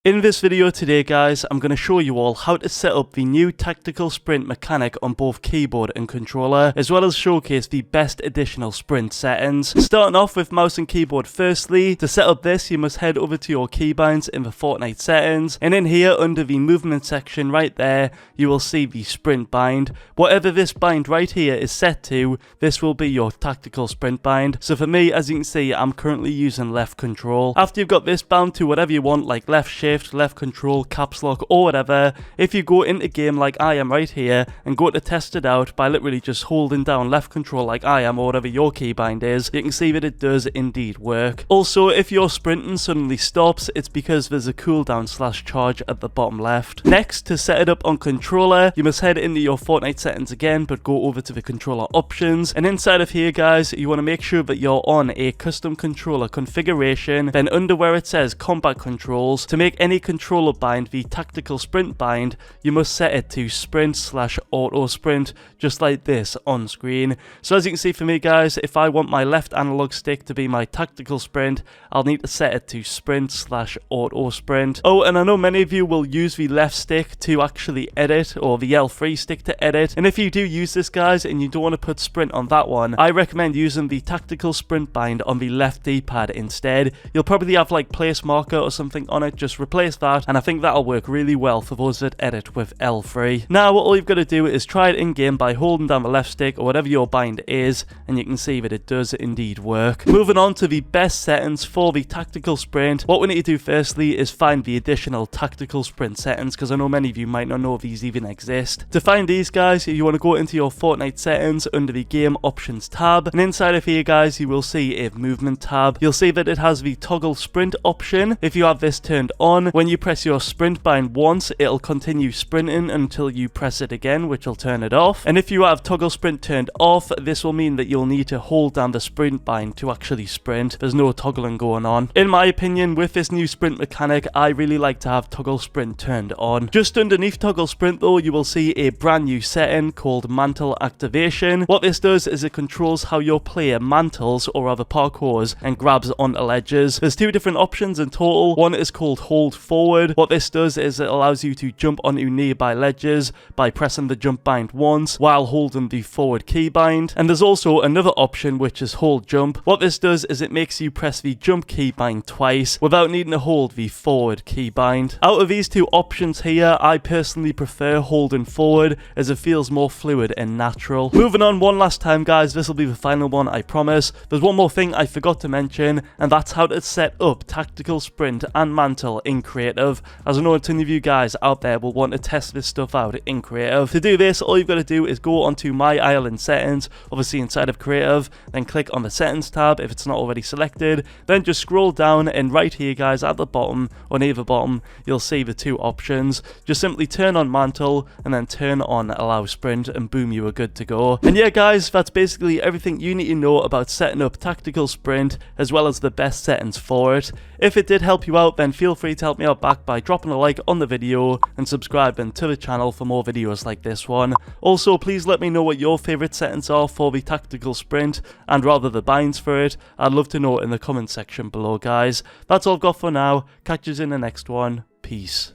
In this video today guys, I'm going to show you all how to set up the new tactical sprint mechanic on both keyboard and controller, as well as showcase the best additional sprint settings. Starting off with mouse and keyboard firstly, to set up this you must head over to your keybinds in the Fortnite settings, and in here under the movement section right there, you will see the sprint bind. Whatever this bind right here is set to, this will be your tactical sprint bind. So for me, as you can see, I'm currently using left control. After you've got this bound to whatever you want, like left shift, left control, caps lock or whatever, if you go into game like I am right here and go to test it out by literally just holding down left control like I am or whatever your keybind is, you can see that it does indeed work. Also, if your sprinting suddenly stops, it's because there's a cooldown / charge at the bottom left. Next, to set it up on controller, you must head into your Fortnite settings again, but go over to the controller options, and inside of here guys, you want to make sure that you're on a custom controller configuration. Then under where it says combat controls, to make any controller bind the tactical sprint bind, you must set it to sprint / auto sprint, just like this on screen. So as you can see for me guys, if I want my left analog stick to be my tactical sprint, I'll need to set it to sprint / auto sprint. Oh, and I know many of you will use the left stick to actually edit, or the L3 stick to edit, and if you do use this guys and you don't want to put sprint on that one, I recommend using the tactical sprint bind on the left D-pad instead. You'll probably have like place marker or something on it, just replace that, and I think that'll work really well for those that edit with L3. Now all you've got to do is try it in game by holding down the left stick or whatever your bind is, and you can see that it does indeed work. Moving on to the best settings for the tactical sprint, what we need to do firstly is find the additional tactical sprint settings, because I know many of you might not know if these even exist. To find these guys, you want to go into your Fortnite settings under the game options tab, and inside of here guys you will see a movement tab. You'll see that it has the toggle sprint option. If you have this turned on, when you press your sprint bind once, it'll continue sprinting until you press it again, which will turn it off. And if you have toggle sprint turned off, this will mean that you'll need to hold down the sprint bind to actually sprint. There's no toggling going on. In my opinion, with this new sprint mechanic, I really like to have toggle sprint turned on. Just underneath toggle sprint though, you will see a brand new setting called mantle activation. What this does is it controls how your player mantles or rather parkours and grabs onto ledges. There's two different options in total. One is called hold forward. What this does is it allows you to jump onto nearby ledges by pressing the jump bind once while holding the forward key bind. And there's also another option which is hold jump. What this does is it makes you press the jump key bind twice without needing to hold the forward key bind. Out of these two options here, I personally prefer holding forward as it feels more fluid and natural. Moving on one last time guys, this will be the final one, I promise. There's one more thing I forgot to mention, and that's how to set up tactical sprint and mantle in creative, as I know a ton of you guys out there will want to test this stuff out in creative. To do this, all you've got to do is go onto My Island settings, obviously inside of creative, then click on the settings tab if it's not already selected, then just scroll down, and right here guys at the bottom or near the bottom you'll see the two options. Just simply turn on mantle and then turn on allow sprint, and boom, you are good to go. And yeah guys, that's basically everything you need to know about setting up tactical sprint as well as the best settings for it. If it did help you out, then feel free to help me out back by dropping a like on the video and subscribing to the channel for more videos like this one. Also, please let me know what your favourite settings are for the tactical sprint and rather the binds for it. I'd love to know in the comment section below guys. That's all I've got for now. Catch you in the next one. Peace.